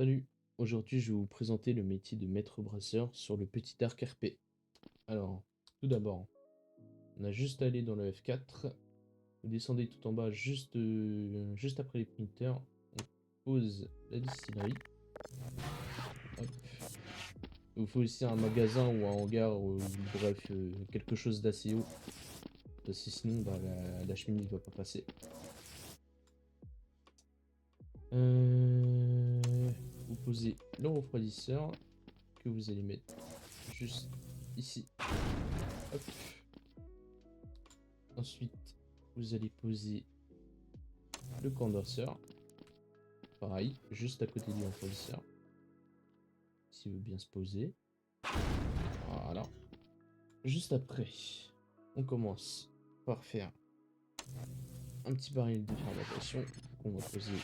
Salut, aujourd'hui je vais vous présenter le métier de maître brasseur sur le petit arc RP. Alors, tout d'abord, on a juste à aller dans le F4, vous descendez tout en bas juste après les printers, on pose la distillerie. Hop. Il vous faut aussi un magasin ou un hangar, ou bref, quelque chose d'assez haut, parce que sinon bah, la cheminée ne va pas passer. Vous posez le refroidisseur que vous allez mettre juste ici. Hop. Ensuite, vous allez poser le condenseur. Pareil, juste à côté du refroidisseur. S'il veut bien se poser. Voilà. Juste après, on commence par faire un petit baril de fermentation qu'on va poser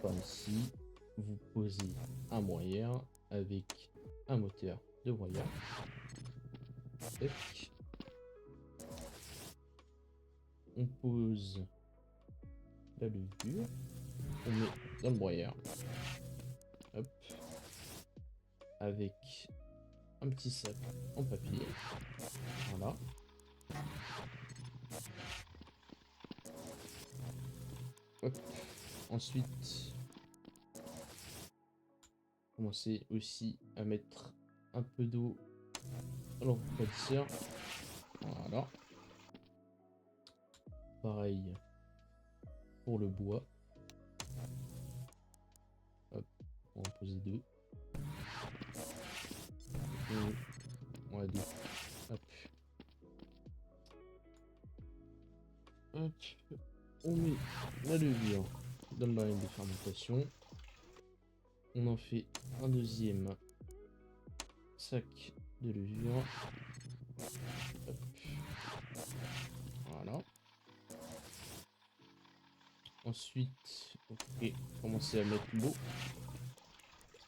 par ici. Vous posez un broyeur avec un moteur de broyeur. Tac. On pose la levure. On met dans le broyeur. Hop. Avec un petit sac en papier. Voilà. Hop. Ensuite, commencez aussi à mettre un peu d'eau dans le refroidisseur. Voilà. Pareil pour le bois. Hop. On va en poser deux. Ouais, deux. Hop. Hop. On met la levure dans le baril de fermentation. On en fait un deuxième sac de levure. Hop. Voilà. Ensuite, ok, commencer à mettre l'eau.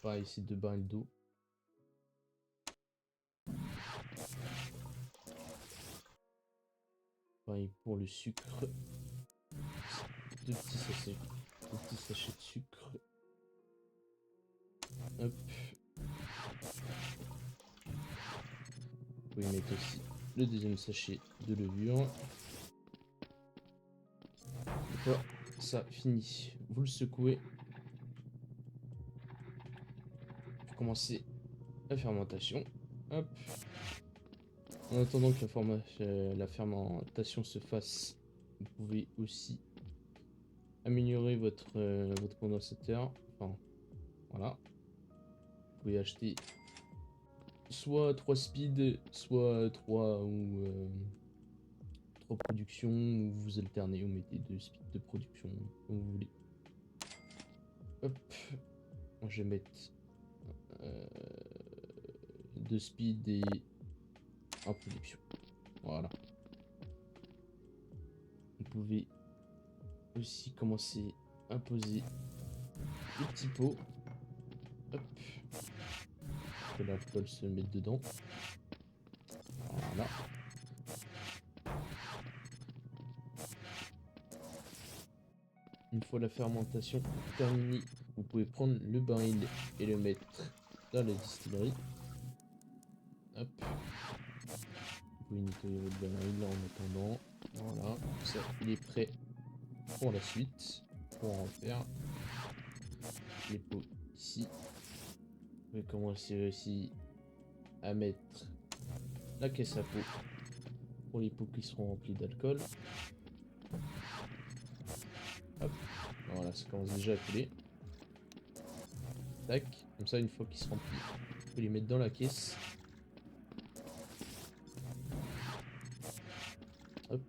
Pareil, c'est deux barils d'eau. Pareil pour le sucre. Deux petits sachets de sucre. Hop. Vous pouvez mettre aussi le deuxième sachet de levure. Une fois ça fini, vous le secouez pour commencer la fermentation. Hop. En attendant que la fermentation se fasse, vous pouvez aussi améliorer votre condensateur. Enfin, voilà. Vous pouvez acheter soit 3 speed, soit 3 ou 3 productions, ou vous alternez, vous mettez 2 speed de production, comme vous voulez. Hop. Je vais mettre 2 speed et 1 production. Voilà. Vous pouvez aussi commencer à poser des petits pots. Hop. Que l'alcool se mette dedans. Voilà. Une fois la fermentation terminée, vous pouvez prendre le baril et le mettre dans la distillerie. Hop. Vous pouvez nettoyer votre baril en attendant. Voilà, comme ça il est prêt pour la suite. Pour en faire les pots ici. Vous pouvez commencer aussi à mettre la caisse à peau pour les pots qui seront remplis d'alcool. Hop, voilà, ça commence déjà à couler. Tac, comme ça une fois qu'ils se remplissent, vous pouvez les mettre dans la caisse. Hop.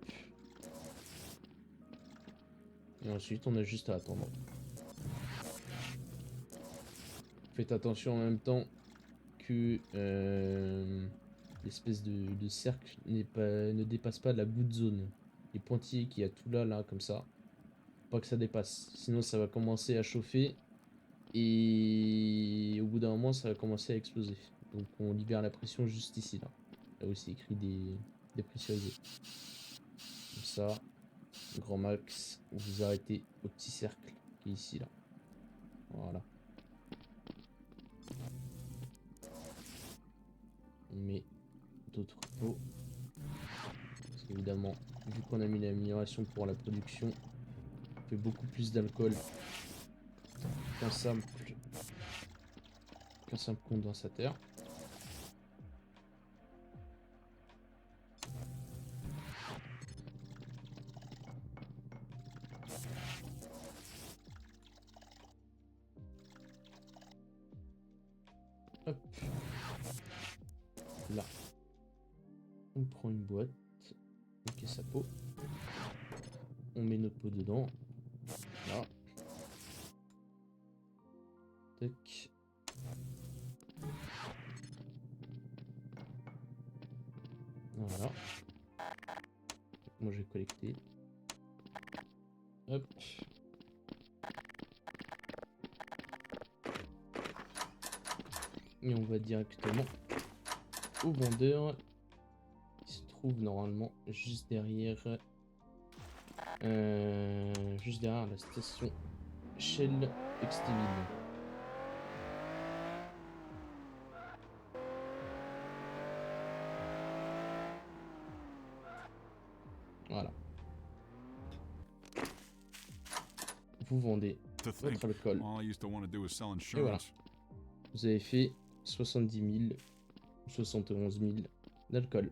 Et ensuite on a juste à attendre. Faites attention en même temps que l'espèce de cercle ne dépasse pas la goutte zone. Les pointillés qu'il y a tout là, comme ça. Pas que ça dépasse. Sinon ça va commencer à chauffer. Et au bout d'un moment ça va commencer à exploser. Donc on libère la pression juste ici là. Là où c'est écrit dépressurisé. Comme ça, grand max, vous arrêtez au petit cercle qui est ici là. Voilà. On met d'autres pots. Parce qu'évidemment, vu qu'on a mis l'amélioration pour la production, on fait beaucoup plus d'alcool qu'un simple condensateur. Hop. Là. On prend une boîte. On casse sa peau. On met notre pot dedans. Là. Tac. Voilà. Moi je vais collecter. Hop. Et on va directement au vendeur qui se trouve normalement juste derrière la station Shell Exteville. Voilà. Vous vendez To votre think, alcool. all I used to want to do was sell Et voilà. insurance. Vous avez fait 70 000 ou 71 000 d'alcool.